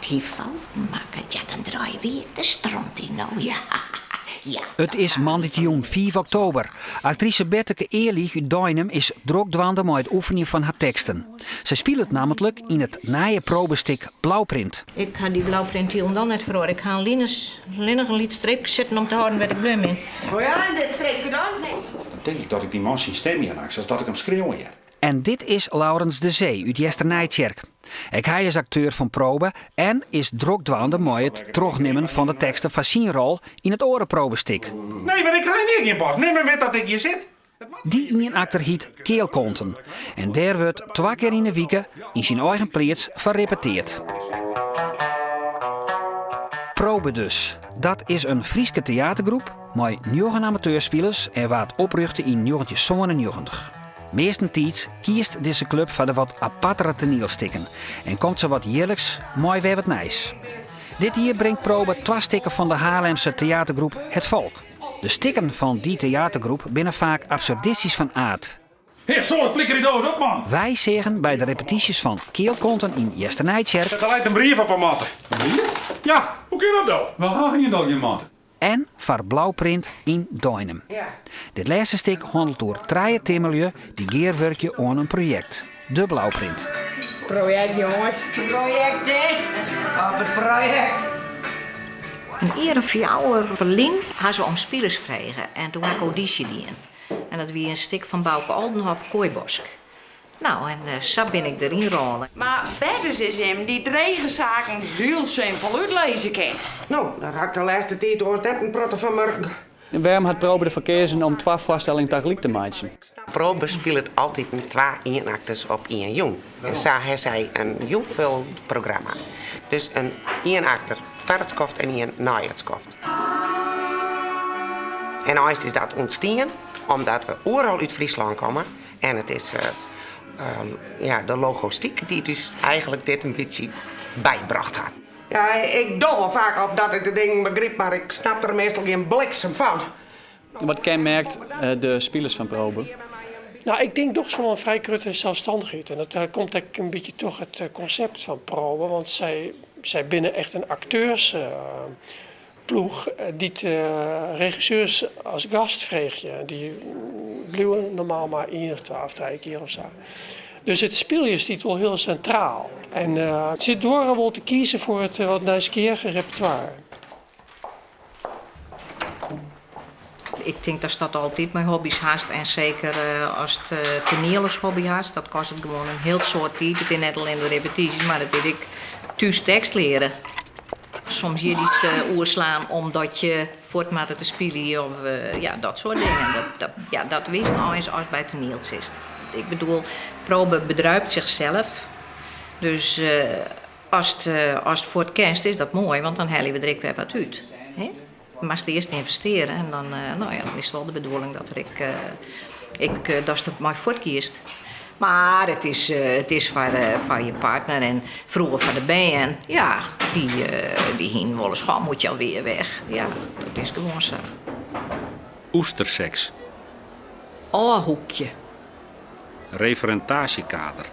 Wat hij fouten maakt, ja, dan draai je weer de strand in, nou ja. Ja. Het is maandag 5 oktober. Actrice Berteke Eerlich uit Duinem is drokdwaande met het oefenen van haar teksten. Ze speelt het namelijk in het naaie probestik Blauwprint. Ik ga die blauwprint hier dan net voor. Ik ga een licht streepje zetten om te houden waar de bloem in. Oh ja, en dit streepje dan? Nee. Dan denk ik dat ik die man zien stemmen hier als dat ik hem schreeuwen hier. En dit is Laurens de Zee uit Jesternijtjerk. Hij is acteur van Probe en is drokdwaande met het terugnemen van de teksten van zijn rol in het orenprobestik. Nee, maar ik ga niet in pas. Neem maar met dat ik hier zit. Die een acteur hiet Keelkonten. En daar wordt 2 keer in de week in zijn eigen plaats van repeteerd. Probe dus. Dat is een Frieske theatergroep met 9 amateurspelers en wat oprichten in 1997. Meestentijds kiest deze club voor de wat apartere toneelstukken en komt ze wat heerlijks mooi weer wat nijs. Dit hier brengt Probe 2 stukken van de Haarlemse theatergroep Het Volk. De stukken van die theatergroep binnen vaak absurdistisch van aard. Heer, zo'n flikker die doos op, man. Wij zeggen bij de repetities van Keelkonten in Jesternijtjerk. Er lijkt een brief op een matte. Een brief? Ja, hoe kun je dat doen? Waar ga je dan, je matte? En voor Blauwprint in Duinem. Ja. Dit laatste stuk handelt door 3 timmerlui die geerwerkje aan een project. De Blauwprint. Project, jongens. Project, hè? Op het project. Een eer voor jou verling had ze om spelers vragen en toen had ik auditie gedaan. En dat was een stuk van Bouke Aldenhof Kooibosk. Nou, en zo ben ik erin rollen. Maar verder is hem die dregenzaken heel simpel uitlezen kan. Nou, daar had ik de laatste tijd door net een protte van morgen. Waarom had Probe ervoor gekozen om 2 voorstellingen tegelijk te maken? Probe speelt altijd met 2 eenacters op 1 jong. En zo heeft zij een jongvuld programma. Dus een 1 acter vertskoft en 1 najaartskoft. En eerst is dat ontstaan omdat we overal uit Friesland komen. En het is de logistiek die dus eigenlijk dit een beetje bijbracht had. Ja, ik doe wel vaak op dat ik de dingen begrijp, maar ik snap er meestal geen bliksem van. Wat kenmerkt de spelers van Probe? Nou, ik denk toch zo'n vrij grote zelfstandigheid. En dat komt eigenlijk een beetje toch het concept van Probe. Want zij binnen echt een acteursploeg die regisseurs als gast vreeg. Die blijven normaal maar 1 of 2 of 3 keer of zo. Dus het speel staat wel heel centraal. En het zit door wel te kiezen voor het wat nieuwsgierige repertoire. Ik denk dat dat altijd mijn hobby's haast. En zeker als het toneel als hobby haast, dat kost het gewoon een heel soort tijd. Het is net alleen de repetities, maar dat weet ik thuis tekst leren. Soms hier iets oerslaan omdat je voort met te spelen of dat soort dingen. Dat wist nou eens als bij toneels is. Ik bedoel, Probe bedruipt zichzelf. Dus als het voor het kerst is dat mooi, want dan halen we direct weer wat uit. He? Je mag eerst investeren en dan is het wel de bedoeling dat dat je het mooi voortkiest. Maar het is voor je partner en vroeger voor de band. Ja, die heen wel eens gewoon moet je alweer weg. Ja, dat is gewoon zo. Oesterseks. Oorhoekje. Referentatiekader.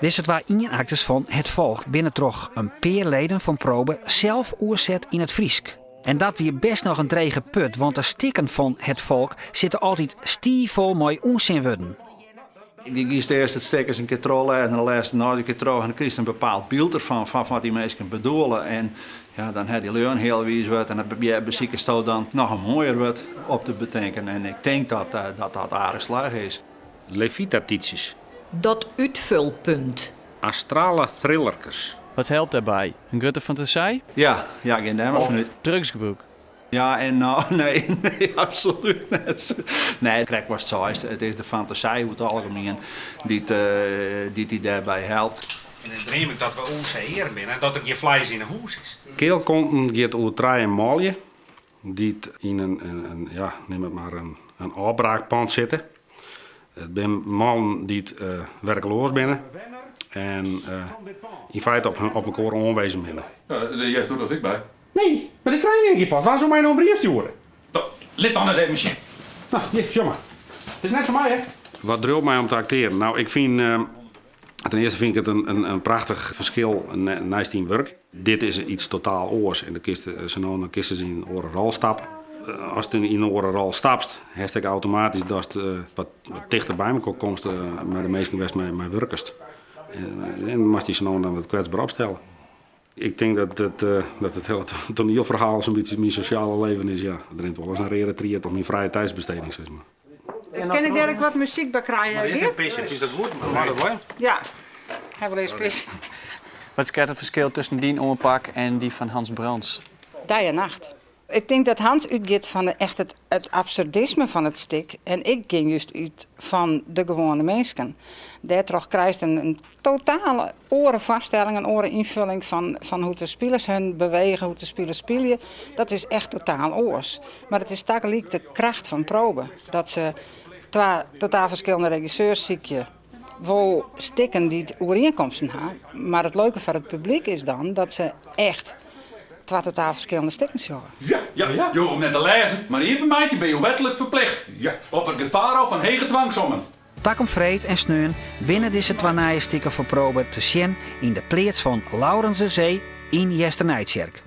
Dit is waar 1 acteurs van Het Volk binnen toch een paar leden van Probe zelf oerzet in het Friesk. En dat weer best nog een drege put, want de stikken van Het Volk zitten altijd stiefvol mooi onzin worden. Je kiest eerst het stuk eens een keer trollen en de laatste nog een keer terug en dan kiest een bepaald beeld ervan van wat die mensen bedoelen. En ja, dan heeft die leun heel wies wordt en dan beziekers dan nog een mooier wordt op te bedenken. En ik denk dat aardig slag is. Levitatities. Dat uitvulpunt. Astrale thrillerkers. Wat helpt daarbij? Een grote fantasie? Ja, geen demmer van u. Drugsgebruik? Ja, en nou, nee, absoluut niet. Nee, het krek was het zo. Het is de fantasie hoe het algemeen die daarbij helpt. En dan dream ik dat we onze heren binnen en dat er je vlees in een huis is. Keelkonten gaat over 3 malje die in neem het maar een afbraakpand zitten. Het zijn mannen die werkloos binnen en in feite op elkaar onwezen binnen. Jij doet dat ik bij. Nee, maar ik krijg niet pas. Waar zou mij nou een brief sturen? Lid dan het even machine. Nou, jammer. Het is net voor mij, hè? Wat drilt mij om te acteren? Nou, ik vind Ten eerste vind ik het een prachtig verschil naast in werk. Dit is iets totaal oors en dan kisten ze in een oren rol stappen. Als je in een oren rol stapst, heb ik automatisch dat je wat dichter bij me komt met de meesten best met werkers. En dan mag je zo dan wat kwetsbaar opstellen. Ik denk dat het hele toneelverhaal zo'n beetje mijn sociale leven is. Ja, er is wel eens een retreat of mijn vrije tijdsbesteding, zeg maar. Ken ik direct wat muziek bij krijgen? Is dat goed? Maar dat wel. Ja, hebben we eens plis. Wat is het verschil tussen die oorpak en die van Hans Brands? Dag en nacht. Ik denk dat Hans uitgaat van het absurdisme van het stuk. En ik ging juist uit van de gewone mensen. Daardoor krijg je een totale orenvaststelling, een oreninvulling van hoe de spelers hun bewegen, hoe de spelers spelen. Dat is echt totaal oors. Maar het is tegelijk de kracht van probe. Dat ze twee totaal verschillende regisseurs zie je wel stikken die overeenkomsten hebben. Maar het leuke van het publiek is dan dat ze echt twee totaal verschillende stukken zien. Ja, je hoeft net te lezen, maar hier bij mij ben je wettelijk verplicht. Ja, op het gevaar van hege dwangsommen. Tak om vreed en sneun binnen deze twee stikken voor probe te zien in de pleats van Laurens de Zee in Jesternijtjerk.